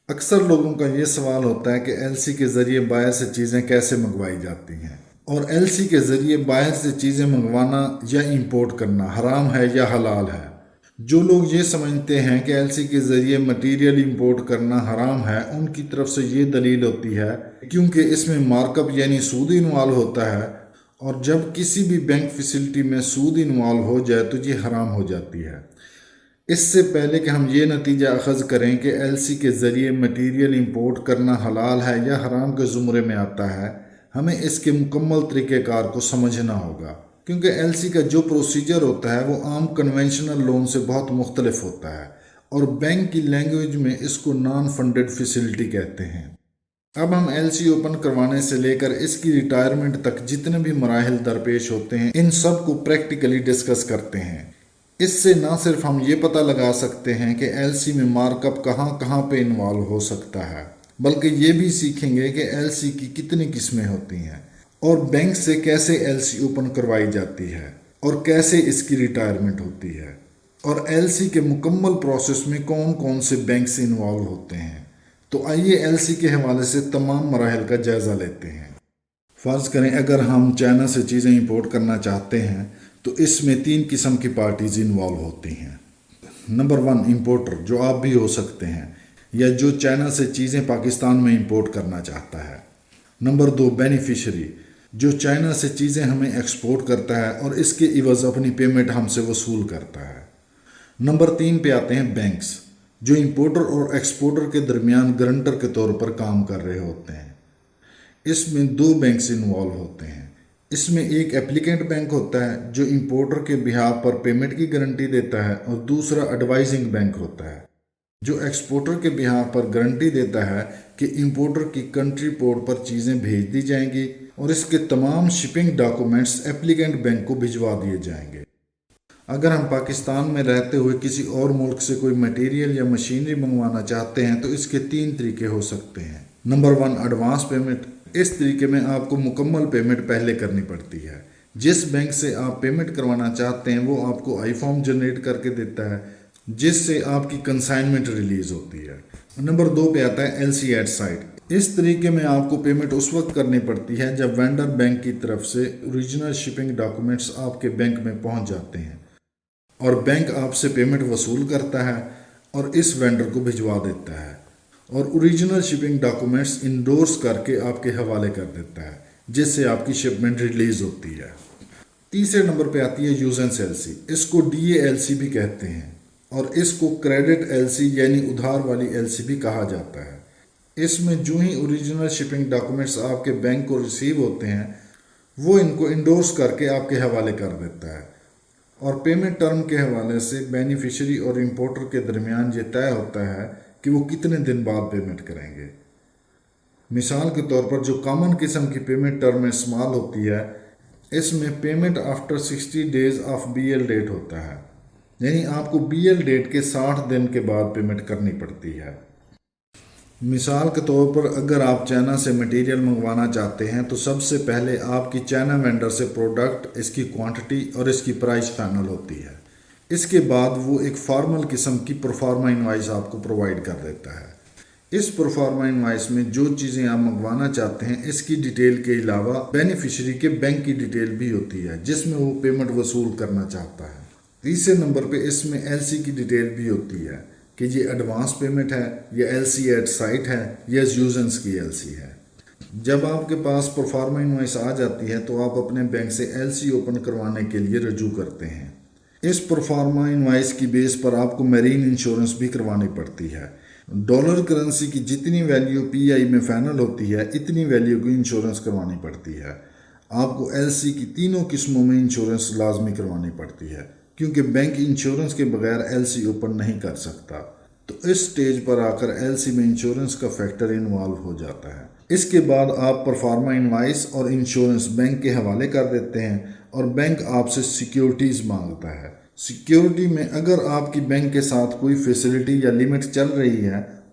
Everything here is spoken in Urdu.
اکثر لوگوں کا یہ سوال ہوتا ہے کہ ایل سی کے ذریعے باہر سے چیزیں کیسے منگوائی جاتی ہیں، اور ایل سی کے ذریعے باہر سے چیزیں منگوانا یا امپورٹ کرنا حرام ہے یا حلال ہے۔ جو لوگ یہ سمجھتے ہیں کہ ایل سی کے ذریعے مٹیریل امپورٹ کرنا حرام ہے، ان کی طرف سے یہ دلیل ہوتی ہے کیونکہ اس میں مارک اپ یعنی سود انوالو ہوتا ہے، اور جب کسی بھی بینک فیسلٹی میں سود انوالو ہو جائے تو یہ حرام ہو جاتی ہے۔ اس سے پہلے کہ ہم یہ نتیجہ اخذ کریں کہ ایل سی کے ذریعے مٹیریل امپورٹ کرنا حلال ہے یا حرام کے زمرے میں آتا ہے، ہمیں اس کے مکمل طریقہ کار کو سمجھنا ہوگا، کیونکہ ایل سی کا جو پروسیجر ہوتا ہے وہ عام کنونشنل لون سے بہت مختلف ہوتا ہے، اور بینک کی لینگویج میں اس کو نان فنڈڈ فیسلٹی کہتے ہیں۔ اب ہم ایل سی اوپن کروانے سے لے کر اس کی ریٹائرمنٹ تک جتنے بھی مراحل درپیش ہوتے ہیں، ان سب کو پریکٹیکلی ڈسکس کرتے ہیں۔ اس سے نہ صرف ہم یہ پتہ لگا سکتے ہیں کہ ایل سی میں مارک اپ کہاں کہاں پہ انوالو ہو سکتا ہے، بلکہ یہ بھی سیکھیں گے کہ ایل سی کی کتنی قسمیں ہوتی ہیں، اور بینک سے کیسے ایل سی اوپن کروائی جاتی ہے، اور کیسے اس کی ریٹائرمنٹ ہوتی ہے، اور ایل سی کے مکمل پروسیس میں کون کون سے بینکس انوالو ہوتے ہیں۔ تو آئیے ایل سی کے حوالے سے تمام مراحل کا جائزہ لیتے ہیں۔ فرض کریں اگر ہم چائنا سے چیزیں امپورٹ کرنا چاہتے ہیں تو اس میں 3 قسم کی پارٹیز انوالو ہوتی ہیں۔ نمبر 1 امپورٹر، جو آپ بھی ہو سکتے ہیں، یا جو چائنا سے چیزیں پاکستان میں امپورٹ کرنا چاہتا ہے۔ نمبر 2 بینیفیشری، جو چائنا سے چیزیں ہمیں ایکسپورٹ کرتا ہے اور اس کے عوض اپنی پیمنٹ ہم سے وصول کرتا ہے۔ نمبر 3 پہ آتے ہیں بینکس، جو امپورٹر اور ایکسپورٹر کے درمیان گارنٹر کے طور پر کام کر رہے ہوتے ہیں۔ اس میں 2 بینکس انوالو ہوتے ہیں۔ اس میں ایک اپلیکینٹ بینک ہوتا ہے جو امپورٹر کے بہاف پر پیمنٹ کی گارنٹی دیتا ہے، اور دوسرا ایڈوائزنگ بینک ہوتا ہے جو ایکسپورٹر کے بہاف پر گارنٹی دیتا ہے کہ امپورٹر کی کنٹری پورٹ پر چیزیں بھیج دی جائیں گی اور اس کے تمام شپنگ ڈاکومنٹس اپلیکینٹ بینک کو بھجوا دیے جائیں گے۔ اگر ہم پاکستان میں رہتے ہوئے کسی اور ملک سے کوئی مٹیریل یا مشینری منگوانا چاہتے ہیں تو اس کے 3 طریقے ہو سکتے ہیں۔ نمبر 1 ایڈوانس پیمنٹ، اس طریقے میں آپ کو مکمل پیمنٹ پہلے کرنی پڑتی ہے۔ جس بینک سے آپ پیمنٹ کروانا چاہتے ہیں وہ آپ کو آئی فارم جنریٹ کر کے دیتا ہے جس سے آپ کی کنسائنمنٹ ریلیز ہوتی ہے۔ نمبر 2 پہ آتا ہے ایل سی ایٹ سائٹ۔ اس طریقے میں آپ کو پیمنٹ اس وقت کرنی پڑتی ہے جب وینڈر بینک کی طرف سے اوریجنل شپنگ ڈاکومنٹس آپ کے بینک میں پہنچ جاتے ہیں، اور بینک آپ سے پیمنٹ وصول کرتا ہے اور اس وینڈر کو بھجوا دیتا ہے، اور اوریجنل شپنگ ڈاکومنٹس انڈورس کر کے آپ کے حوالے کر دیتا ہے، جس سے آپ کی شپمنٹ ریلیز ہوتی ہے۔ تیسرے نمبر پہ آتی ہے یوزنس ایل سی، اس کو ڈی اے ایل سی بھی کہتے ہیں، اور اس کو کریڈٹ ایل سی یعنی ادھار والی ایل سی بھی کہا جاتا ہے۔ اس میں جو ہی اوریجنل شپنگ ڈاکومنٹس آپ کے بینک کو ریسیو ہوتے ہیں وہ ان کو انڈورس کر کے آپ کے حوالے کر دیتا ہے، اور پیمنٹ ٹرم کے حوالے سے بینیفیشری اور امپورٹر کے درمیان یہ طے ہوتا ہے کہ وہ کتنے دن بعد پیمنٹ کریں گے۔ مثال کے طور پر جو کامن قسم کی پیمنٹ ٹرم استعمال ہوتی ہے، اس میں payment after 60 days of B L date ہوتا ہے، یعنی آپ کو بی ایل ڈیٹ کے 60 دن کے بعد پیمنٹ کرنی پڑتی ہے۔ مثال کے طور پر اگر آپ چائنا سے مٹیریل منگوانا چاہتے ہیں تو سب سے پہلے آپ کی چائنا وینڈر سے پروڈکٹ، اس کی کوانٹٹی اور اس کی پرائس فائنل ہوتی ہے۔ اس کے بعد وہ ایک فارمل قسم کی پروفارما انوائس آپ کو پرووائڈ کر دیتا ہے۔ اس پروفارما انوائس میں جو چیزیں آپ منگوانا چاہتے ہیں اس کی ڈیٹیل کے علاوہ بینیفیشری کے بینک کی ڈیٹیل بھی ہوتی ہے جس میں وہ پیمنٹ وصول کرنا چاہتا ہے۔ تیسرے نمبر پہ اس میں ایل سی کی ڈیٹیل بھی ہوتی ہے کہ یہ ایڈوانس پیمنٹ ہے یا ایل سی ایٹ سائٹ ہے یا یوزنس کی ایل سی ہے۔ جب آپ کے پاس پروفارما انوائس آ جاتی ہے تو آپ اپنے بینک سے ایل سی اوپن کروانے کے لیے رجوع کرتے ہیں۔ اس پروفارما انوائس کی بیس پر آپ کو میرین انشورنس بھی کروانی پڑتی ہے۔ ڈالر کرنسی کی جتنی ویلیو پی آئی میں فائنل ہوتی ہے اتنی ویلیو کی انشورنس کروانی پڑتی ہے۔ آپ کو ایل سی کی تینوں قسموں میں انشورنس لازمی کروانی پڑتی ہے کیونکہ بینک انشورنس کے بغیر ایل سی اوپن نہیں کر سکتا۔ تو اس سٹیج پر آ کر ایل سی میں انشورنس کا فیکٹر انوالو ہو جاتا ہے۔ اس کے بعد آپ پرفارما انوائس اور انشورنس بینک کے حوالے کر دیتے ہیں اور بینک آپ سے سیکیورٹیز مانگتا ہے۔ سیکیورٹی میں اگر آپ کی بینک کے ساتھ کوئی فیسلٹی یا لمٹ چل رہی ہے